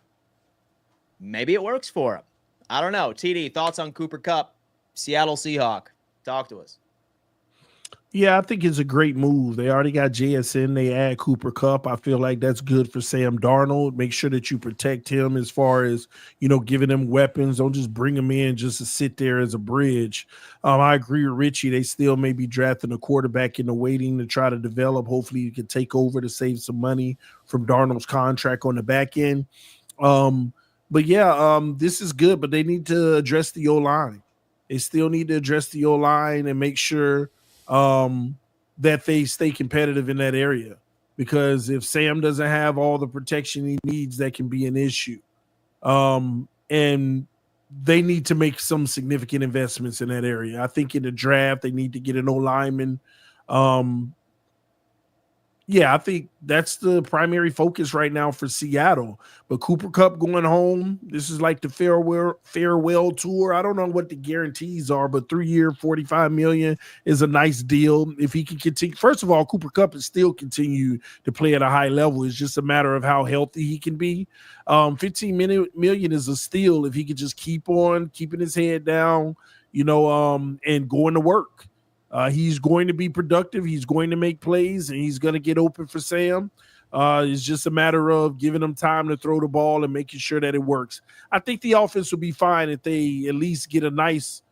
[SPEAKER 1] Maybe it works for him. I don't know. TD, thoughts on Cooper Kupp, Seattle Seahawk? Talk to us.
[SPEAKER 3] Yeah, I think it's a great move. They already got JSN. They add Cooper Kupp. I feel like that's good for Sam Darnold. Make sure that you protect him as far as, giving him weapons. Don't just bring him in just to sit there as a bridge. I agree with Richie. They still may be drafting a quarterback in the waiting to try to develop. Hopefully you can take over to save some money from Darnold's contract on the back end. This is good, but they need to address the O-line. They still need to address the O-line and make sure that they stay competitive in that area, because if Sam doesn't have all the protection he needs, that can be an issue. And they need to make some significant investments in that area. I think in the draft, they need to get an O-lineman. I think that's the primary focus right now for Seattle. But Cooper Kupp going home, this is like the farewell tour. I don't know what the guarantees are, but 3-year, $45 million is a nice deal. If he can continue, first of all, Cooper Kupp is still continue to play at a high level. It's just a matter of how healthy he can be. $15 million is a steal if he could just keep on keeping his head down, and going to work. He's going to be productive. He's going to make plays, and he's going to get open for Sam. It's just a matter of giving him time to throw the ball and making sure that it works. I think the offense will be fine if they at least get a nice,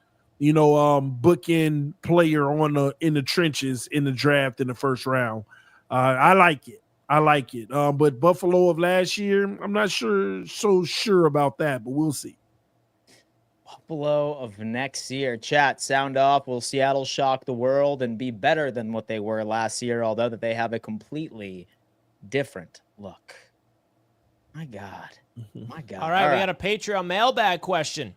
[SPEAKER 3] bookend player in the trenches in the draft in the first round. I like it. I like it. But Buffalo of last year, I'm not so sure about that, but we'll see.
[SPEAKER 1] Buffalo of next year. Chat, sound off. Will Seattle shock the world and be better than what they were last year, although that they have a completely different look? My God. My God.
[SPEAKER 2] All right, we got a Patreon mailbag question.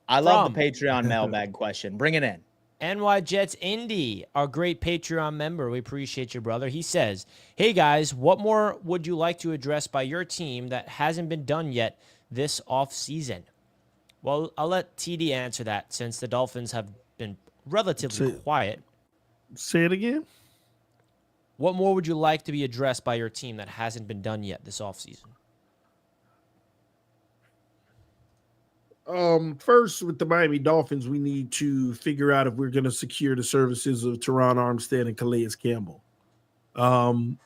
[SPEAKER 1] I love the Patreon mailbag question. Bring it in.
[SPEAKER 2] NY Jets Indy, our great Patreon member. We appreciate you, brother. He says, hey, guys, what more would you like to address by your team that hasn't been done yet this offseason? Well, I'll let TD answer that since the Dolphins have been relatively quiet.
[SPEAKER 3] Say it again.
[SPEAKER 2] What more would you like to be addressed by your team that hasn't been done yet this offseason?
[SPEAKER 3] First, with the Miami Dolphins, we need to figure out if we're going to secure the services of Teron Armstead and Calais Campbell.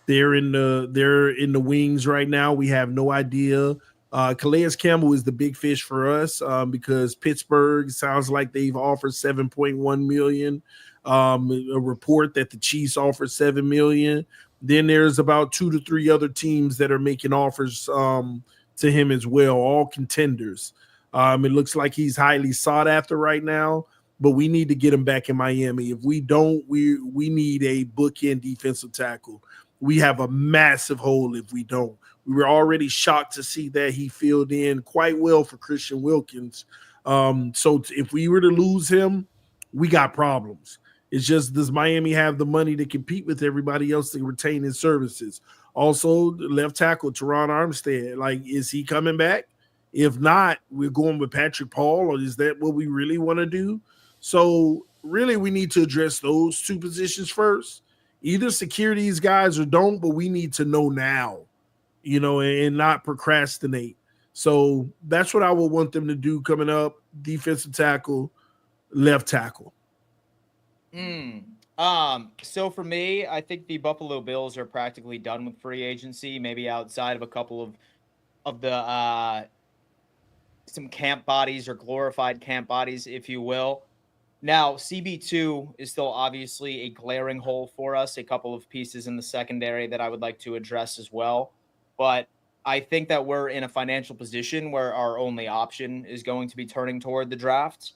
[SPEAKER 3] They're in the wings right now. We have no idea. Calais Campbell is the big fish for us because Pittsburgh sounds like they've offered $7.1 million. A report that the Chiefs offered $7 million. Then there's about 2 to 3 other teams that are making offers to him as well, all contenders. It looks like he's highly sought after right now, but we need to get him back in Miami. If we don't, we need a bookend defensive tackle. We have a massive hole if we don't. We were already shocked to see that he filled in quite well for Christian Wilkins. So if we were to lose him, we got problems. It's just, does Miami have the money to compete with everybody else to retain his services? Also, left tackle Teron Armstead, like, is he coming back? If not, we're going with Patrick Paul, or is that what we really want to do? So really, we need to address those 2 positions first. Either secure these guys or don't, but we need to know now, and not procrastinate. So that's what I would want them to do coming up: defensive tackle, left tackle.
[SPEAKER 1] So for me, I think the Buffalo Bills are practically done with free agency, maybe outside of a couple of the some camp bodies or glorified camp bodies, if you will. Now, CB2 is still obviously a glaring hole for us, a couple of pieces in the secondary that I would like to address as well. But I think that we're in a financial position where our only option is going to be turning toward the draft.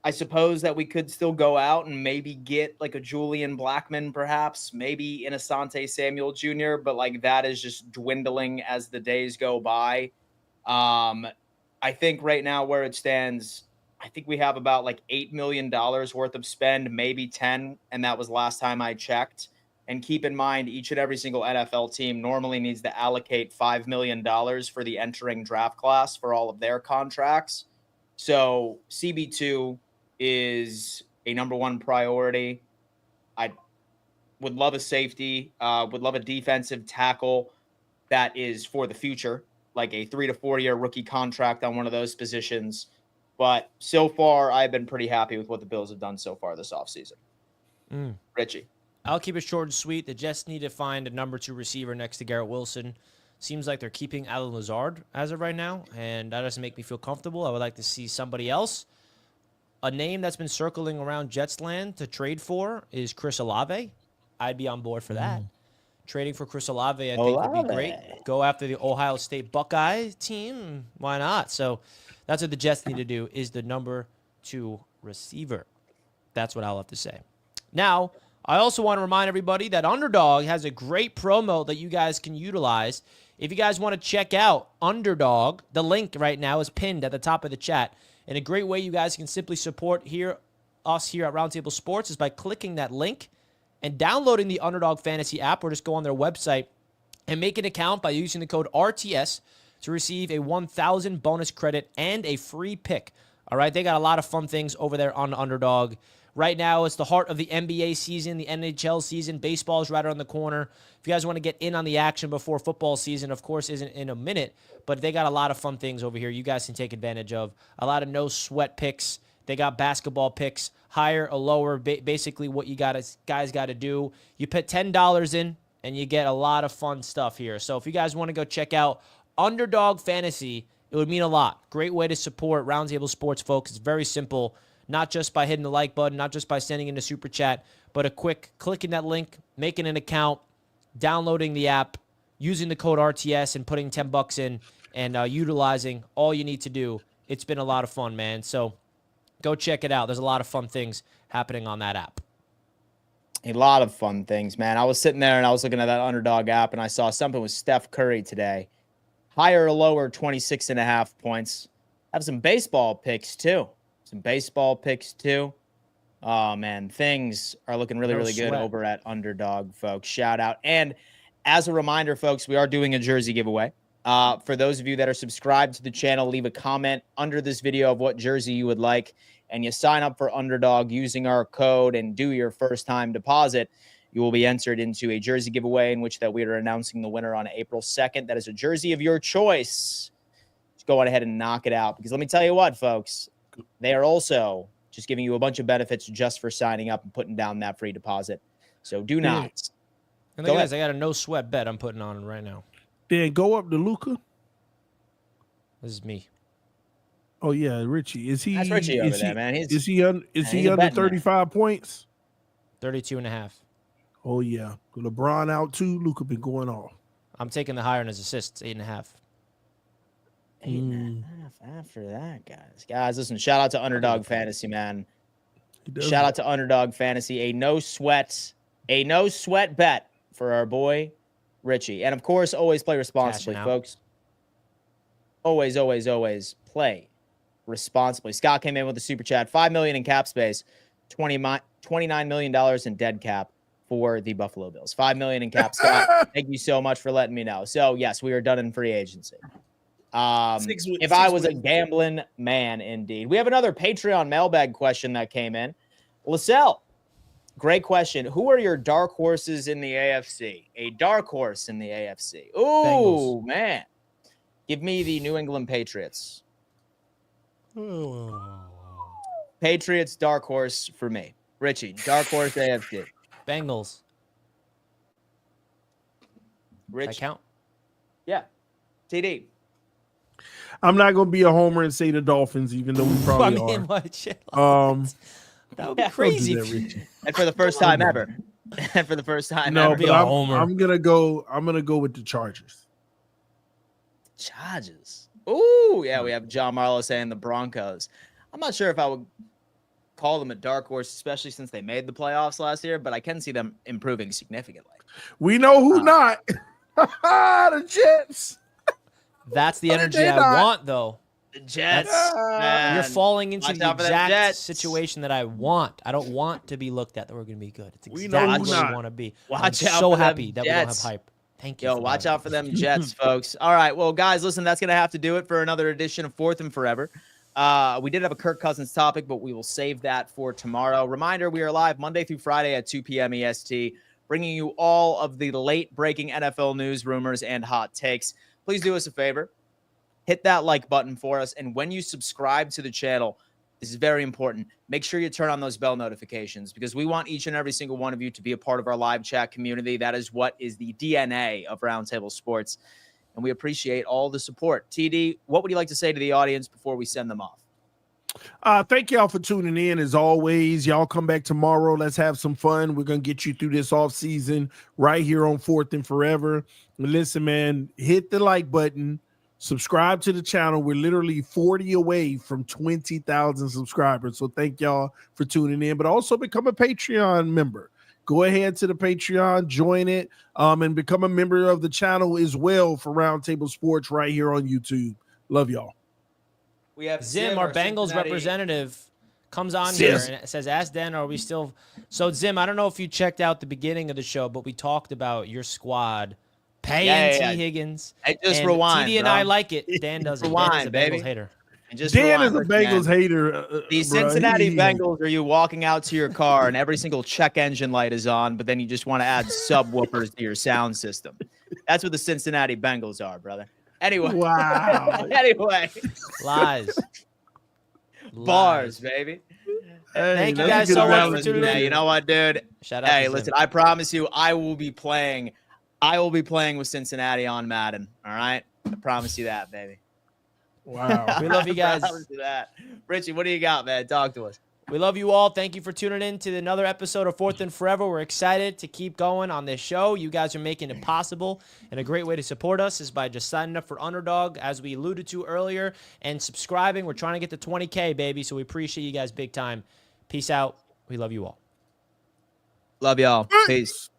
[SPEAKER 1] I suppose that we could still go out and maybe get like a Julian Blackmon, perhaps, maybe an Asante Samuel Jr., but like that is just dwindling as the days go by. I think right now where it stands, I think we have about like $8 million worth of spend, maybe 10. And that was last time I checked. And keep in mind, each and every single NFL team normally needs to allocate $5 million for the entering draft class for all of their contracts. So CB2 is a number 1 priority. I would love a safety, would love a defensive tackle that is for the future, like a 3 to 4 year rookie contract on one of those positions. But so far, I've been pretty happy with what the Bills have done so far this offseason. Richie.
[SPEAKER 2] I'll keep it short and sweet. The Jets need to find a number 2 receiver next to Garrett Wilson. Seems like they're keeping Alan Lazard as of right now, and that doesn't make me feel comfortable. I would like to see somebody else. A name that's been circling around Jets land to trade for is Chris Olave. I'd be on board for that. Trading for Chris Olave, I think, would be great. Go after the Ohio State Buckeye team. Why not? So that's what the Jets need to do, is the number 2 receiver. That's what I'll have to say. Now, I also want to remind everybody that Underdog has a great promo that you guys can utilize. If you guys want to check out Underdog, the link right now is pinned at the top of the chat. And a great way you guys can simply support us here at Roundtable Sports is by clicking that link and downloading the Underdog Fantasy app, or just go on their website and make an account by using the code RTS to receive a 1,000 bonus credit and a free pick. All right, they got a lot of fun things over there on Underdog. Right now, it's the heart of the NBA season, the NHL season. Baseball is right around the corner. If you guys want to get in on the action before football season, of course, isn't in a minute, but they got a lot of fun things over here you guys can take advantage of. A lot of no-sweat picks. They got basketball picks, higher or lower, basically what you guys got to do. You put $10 in, and you get a lot of fun stuff here. So if you guys want to go check out Underdog Fantasy, it would mean a lot. Great way to support Roundtable Sports, folks. It's very simple, not just by hitting the like button, not just by sending in a super chat, but a quick clicking that link, making an account, downloading the app, using the code RTS and putting $10 in and utilizing all you need to do. It's been a lot of fun, man. So go check it out. There's a lot of fun things happening on that app.
[SPEAKER 1] A lot of fun things, man. I was sitting there and I was looking at that Underdog app and I saw something with Steph Curry today. Higher or lower, 26.5 points. Have some baseball picks, too. Oh, man. Things are looking really, really good over at Underdog, folks. Shout out. And as a reminder, folks, we are doing a jersey giveaway. For those of you that are subscribed to the channel, leave a comment under this video of what jersey you would like, and you sign up for Underdog using our code and do your first-time deposit. You will be entered into a jersey giveaway in which that we are announcing the winner on April 2nd. That is a jersey of your choice. Just go on ahead and knock it out, because let me tell you what, folks, they are also just giving you a bunch of benefits just for signing up and putting down that free deposit. So do not.
[SPEAKER 2] And guys, I got a no sweat bet I'm putting on right now.
[SPEAKER 3] Then go up to Luca.
[SPEAKER 2] This is me.
[SPEAKER 3] Oh yeah, Richie. Is he?
[SPEAKER 1] That's Richie over there, man.
[SPEAKER 3] Is he under 35 points?
[SPEAKER 2] 32.5.
[SPEAKER 3] Oh yeah, LeBron out too. Luca been going off.
[SPEAKER 2] I'm taking the higher in his assists, 8.5.
[SPEAKER 1] 8.5 after that, guys. Guys, listen, shout out to Underdog Fantasy, man. Shout out to Underdog Fantasy. A no sweat bet for our boy Richie. And of course, always play responsibly, folks. Always, always, always play responsibly. Scott came in with a super chat, $5 million in cap space, $29 million in dead cap for the Buffalo Bills. $5 million in cap, Scott. Thank you so much for letting me know. So yes, we are done in free agency. If I was a gambling man, indeed. We have another Patreon mailbag question that came in. LaSalle, great question. Who are your dark horses in the AFC? A dark horse in the AFC. Ooh, Bengals. Man. Give me the New England Patriots. Patriots, dark horse for me. Richie, dark horse AFC.
[SPEAKER 2] Bengals.
[SPEAKER 1] Rich.
[SPEAKER 2] I count?
[SPEAKER 1] Yeah. TD.
[SPEAKER 3] I'm not going to be a homer and say the Dolphins, even though we probably are.
[SPEAKER 2] That would be crazy.
[SPEAKER 1] And for the first time ever. And for the first time ever.
[SPEAKER 3] But I'm gonna go with the Chargers.
[SPEAKER 1] Chargers. Ooh, yeah, we have John Marlowe saying the Broncos. I'm not sure if I would call them a dark horse, especially since they made the playoffs last year, but I can see them improving significantly.
[SPEAKER 3] We know who not. The Jets.
[SPEAKER 2] That's the energy I want, though.
[SPEAKER 1] The Jets.
[SPEAKER 2] You're falling into the exact situation that I want. I don't want to be looked at that we're going to be good. It's exactly what we want to be. I'm so happy that we don't have hype. Thank you.
[SPEAKER 1] Yo, watch out for them Jets, folks. All right. Well, guys, listen, that's going to have to do it for another edition of Fourth and Forever. We did have a Kirk Cousins topic, but we will save that for tomorrow. Reminder, we are live Monday through Friday at 2 p.m. EST, bringing you all of the late-breaking NFL news, rumors, and hot takes. Please do us a favor. Hit that like button for us. And when you subscribe to the channel, this is very important. Make sure you turn on those bell notifications because we want each and every single one of you to be a part of our live chat community. That is what is the DNA of Roundtable Sports. And we appreciate all the support. TD, what would you like to say to the audience before we send them off?
[SPEAKER 3] Thank y'all for tuning in. As always, y'all come back tomorrow. Let's have some fun. We're going to get you through this off season right here on Fourth and Forever. Listen, man, hit the like button. Subscribe to the channel. We're literally 40 away from 20,000 subscribers. So thank y'all for tuning in, but also become a Patreon member. Go ahead to the Patreon, join it, and become a member of the channel as well for Roundtable Sports right here on YouTube. Love y'all.
[SPEAKER 2] We have Zim, our Bengals representative, comes on here and it says, ask Dan, are we still... So, Zim, I don't know if you checked out the beginning of the show, but we talked about your squad paying Tee Higgins.
[SPEAKER 1] I just rewind,
[SPEAKER 2] TD and I like it. Dan doesn't.
[SPEAKER 1] Rewind,
[SPEAKER 2] Dan is a Bengals hater.
[SPEAKER 3] Dan is a Bengals hater.
[SPEAKER 1] The Cincinnati Bengals are you walking out to your car and every single check engine light is on, but then you just want to add subwoofers to your sound system. That's what the Cincinnati Bengals are, brother. Anyway.
[SPEAKER 3] Wow.
[SPEAKER 1] Anyway.
[SPEAKER 2] Lies.
[SPEAKER 1] Bars, baby.
[SPEAKER 3] Hey,
[SPEAKER 2] thank you guys so much for tuning in.
[SPEAKER 1] You know what, dude?
[SPEAKER 2] Shout out.
[SPEAKER 1] Hey, listen, I promise you, I will be playing with Cincinnati on Madden. All right? I promise you that, baby.
[SPEAKER 3] Wow.
[SPEAKER 2] We love you guys.
[SPEAKER 1] I promise you that. Richie, what do you got, man? Talk to us.
[SPEAKER 2] We love you all. Thank you for tuning in to another episode of Fourth and Forever. We're excited to keep going on this show. You guys are making it possible, and a great way to support us is by just signing up for Underdog, as we alluded to earlier, and subscribing. We're trying to get to 20K, baby, so we appreciate you guys big time. Peace out. We love you all.
[SPEAKER 1] Love y'all. Peace.